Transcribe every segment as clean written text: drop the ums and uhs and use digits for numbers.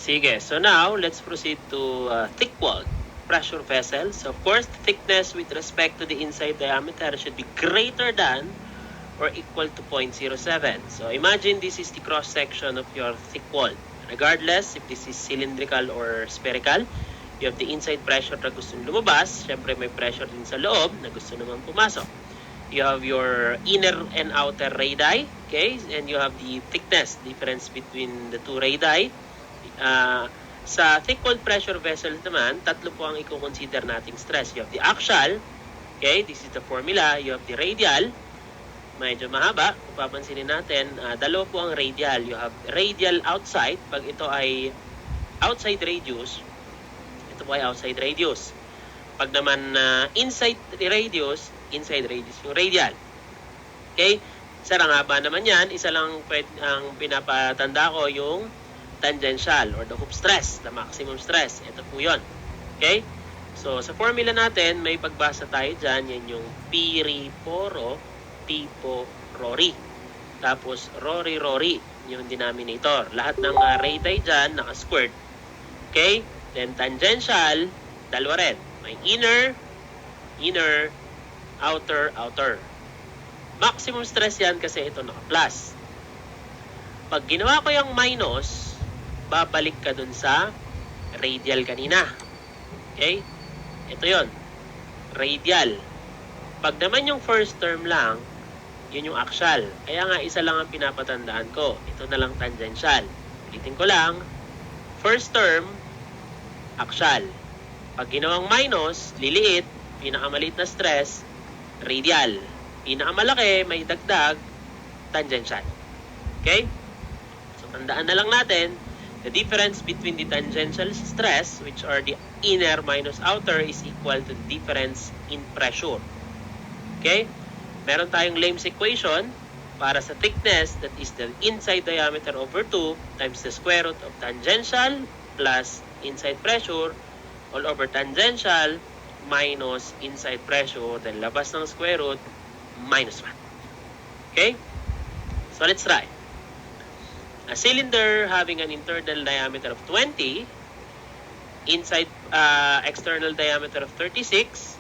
Sige, so now let's proceed to thick-walled pressure vessels. So of course, the thickness with respect to the inside diameter should be greater than or equal to 0.07. So imagine this is the cross-section of your thick wall. Regardless if this is cylindrical or spherical, you have the inside pressure na gusto lumabas. Siyempre may pressure din sa loob na gusto naman pumasok. You have your inner and outer radii, okay? And you have the thickness difference between the two radii. Sa thick-walled pressure vessels naman, tatlo po ang i-consider nating stress. You have the axial, okay? This is the formula. You have the radial, medyo mahaba. Kung papansinin natin, dalawa po ang radial. You have radial outside. Pag ito ay outside radius, ito po ay outside radius. Pag naman inside radius yung radial. Okay? Isa lang haba naman yan. Isa lang ang pinapatanda ko yung tangential or the hoop stress, the maximum stress. Ito po yun. Okay? So, sa formula natin, may pagbasa tayo dyan. Yan yung piriporo, pipo, rori. Tapos, rori, yung denominator. Lahat ng radii dyan, naka-squared. Okay? Then, tangential, dalawa rin. May inner, outer. Maximum stress yan kasi ito naka-plus. Pag ginawa ko yung minus, babalik ka dun sa radial kanina. Okay? Ito yon, radial. Pag naman yung first term lang, yun yung axial. Kaya nga isa lang ang pinapatandaan ko. Ito na lang tangential. Ulitin ko lang, first term, axial. Pag ginawang minus, liliit, pinakamaliit na stress, radial. Pinakamalaki, may dagdag, tangential. Okay? So, tandaan na lang natin, the difference between the tangential stress, which are the inner minus outer, is equal to the difference in pressure. Okay? Meron tayong Lehm's equation para sa thickness, that is the inside diameter over 2 times the square root of tangential plus inside pressure all over tangential minus inside pressure, then labas ng square root, minus 1. Okay? So let's try. A cylinder having an internal diameter of 20, inside external diameter of 36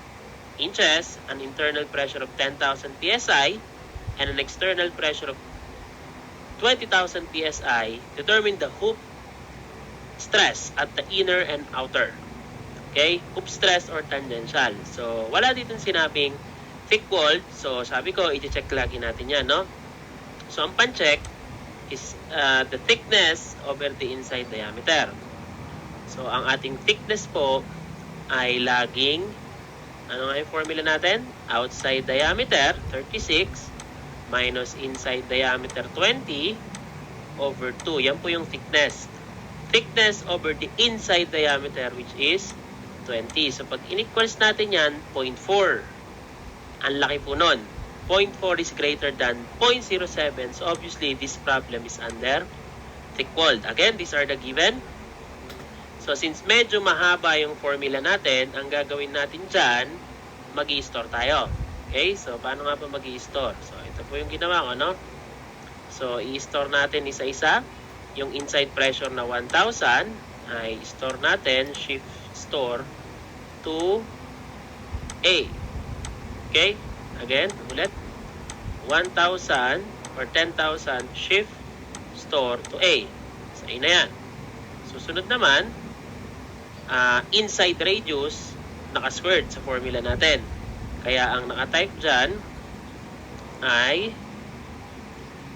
inches, an internal pressure of 10,000 psi, and an external pressure of 20,000 psi, determine the hoop stress at the inner and outer. Okay? Hoop stress or tangential. So, wala ditong sinabing thick-walled. So, sabi ko, i-check lagi natin yan, no? So, ang pan-check is the thickness over the inside diameter. So, ang ating thickness po ay laging, ano nga yung formula natin? Outside diameter, 36, minus inside diameter, 20, over 2. Yan po yung thickness. Thickness over the inside diameter, which is 20. So, pag in-equals natin yan, 0.4. Ang laki po nun. 0.4 is greater than 0.07. So, obviously, this problem is under thick-walled. Again, these are the given. So, since medyo mahaba yung formula natin, ang gagawin natin dyan, mag-i-store tayo. Okay? So, paano nga pa mag-i-store? So, ito po yung ginawa ko, no? So, i-store natin isa-isa. Yung inside pressure na 1,000, ay store natin, shift store to A. Okay? Again, ulit. 1,000 or 10,000 shift store to A. Sa A na yan. Susunod naman, inside radius, naka-squared sa formula natin. Kaya ang naka-type dyan ay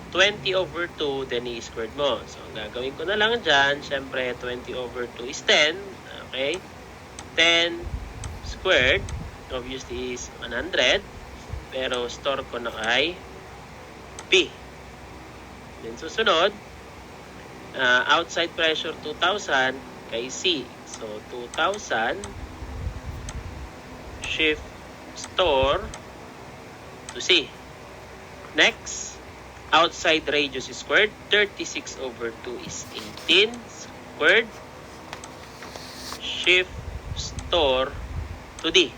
20 over 2, then i-squared mo. So, ang gagawin ko na lang dyan, syempre, 20 over 2 is 10. Okay? 10 squared, obviously is 100. Pero store ko na kay B. Then susunod, outside pressure 2,000 kay C. So 2,000 shift store to C. Next, outside radius is squared. 36 over 2 is 18 squared. Shift store to D.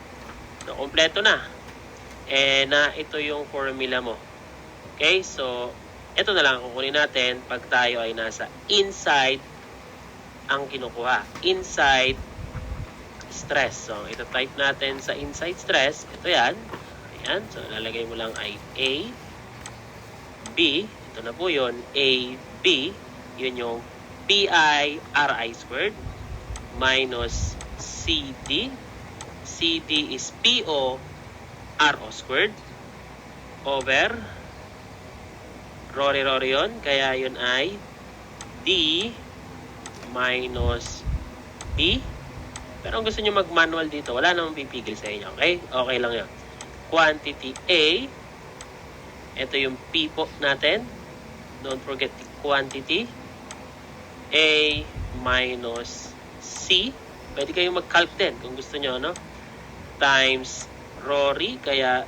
So, kompleto na. Ito yung formula mo. Okay? So, ito na lang kukunin natin pag tayo ay nasa inside ang kinukuha. Inside stress. So, ito type natin sa inside stress. Ito yan. Ayan. So, lalagay mo lang ay A, B. Ito na po yun. A, B. Yun yung PI RI squared minus CD. CD is PO RO squared over Rory yun. Kaya yun ay D minus B. Pero kung gusto nyo mag-manual dito, wala namang pipigil sa inyo. Okay? Okay lang yun. Quantity A. Ito yung P po natin. Don't forget the quantity. A minus C. Pwede kayong mag-calc din kung gusto nyo, no? Times Rory. Kaya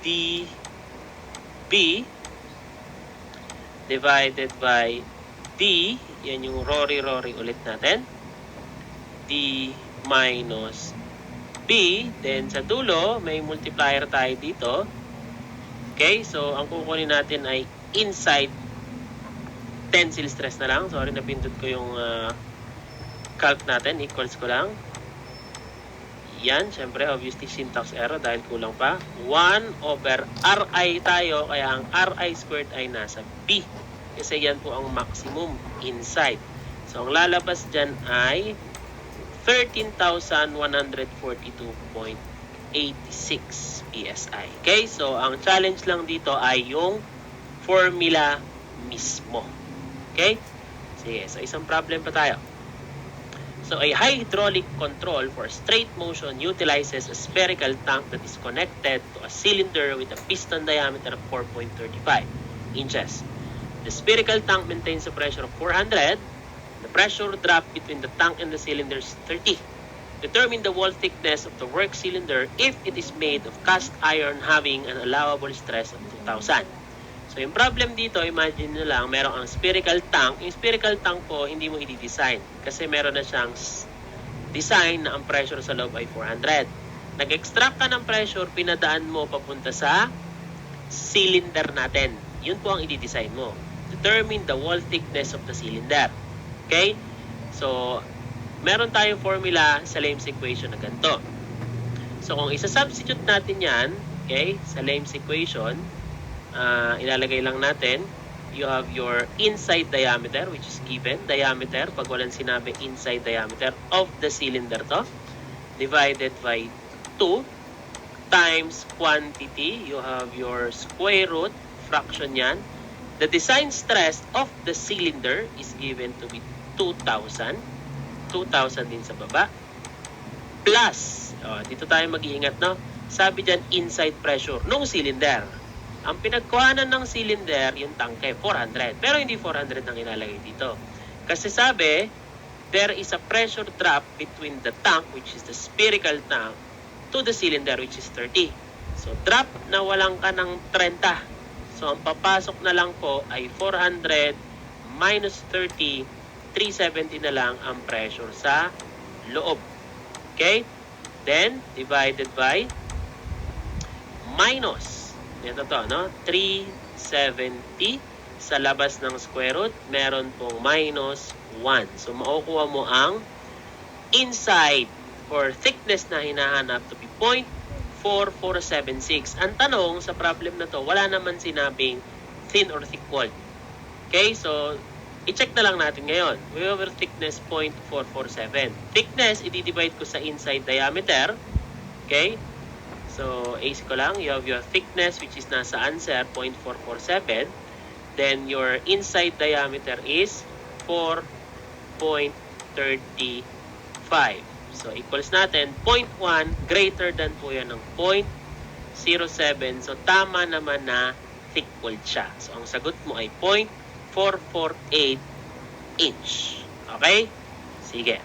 DB divided by D. Yan yung Rory ulit natin. D minus B. Then sa dulo, may multiplier tayo dito. Okay, so ang kukunin natin ay inside tensile stress na lang. Sorry, napindot ko yung calc natin. Equals ko lang. Yan, syempre, obviously, syntax error dahil kulang pa. 1 over RI tayo, kaya ang RI squared ay nasa B. Kasi yan po ang maximum inside. So, ang lalabas dyan ay 13,142.86 PSI. Okay? So, ang challenge lang dito ay yung formula mismo. Okay? Sige. So, isang problem pa tayo. So, a hydraulic control for straight motion utilizes a spherical tank that is connected to a cylinder with a piston diameter of 4.35 inches. The spherical tank maintains a pressure of 400. The pressure drop between the tank and the cylinder is 30. Determine the wall thickness of the work cylinder if it is made of cast iron having an allowable stress of 2,000. So, yung problem dito, imagine nyo lang, meron ang spherical tank. Yung spherical tank po, hindi mo i-design kasi meron na siyang design na ang pressure sa loob ay 400. Nag-extract ka ng pressure, pinadaan mo papunta sa cylinder natin. Yun po ang i-design mo. Determine the wall thickness of the cylinder. Okay? So, meron tayong formula sa Lehm's equation na ganito. So, kung isa-substitute natin yan, okay, sa Lehm's equation, ilalagay lang natin, you have your inside diameter, which is given, diameter, pag walang sinabi inside diameter of the cylinder to, divided by 2, times quantity, you have your square root, fraction yan. The design stress of the cylinder is given to be 2,000. 2,000 din sa baba. Plus, dito tayo mag-iingat, no? Sabi dyan, inside pressure nung cylinder. Ang pinagkuhanan ng cylinder, yung tangke, 400. Pero hindi 400 ang ilalagay dito. Kasi sabi, there is a pressure drop between the tank, which is the spherical tank, to the cylinder, which is 30. So, drop na walang ka ng 30. So, ang papasok na lang po ay 400 minus 30, 370 na lang ang pressure sa loob. Okay? Then, divided by minus. Ito to, no? 370 sa labas ng square root, meron pong minus 1. So, makukuha mo ang inside or thickness na hinahanap to be 0.4476. Ang tanong sa problem na to, wala naman sinabing thin or thick wall. Okay? So, i-check na lang natin ngayon. We have thickness 0.447. Thickness, i-divide ko sa inside diameter. Okay? So, AC ko lang. You have your thickness, which is nasa answer, 0.447. Then, your inside diameter is 4.35. So, equals natin, 0.1 greater than po yan ng 0.07. So, tama naman na thick walled siya. So, ang sagot mo ay 0.448 inch. Okay? Sige.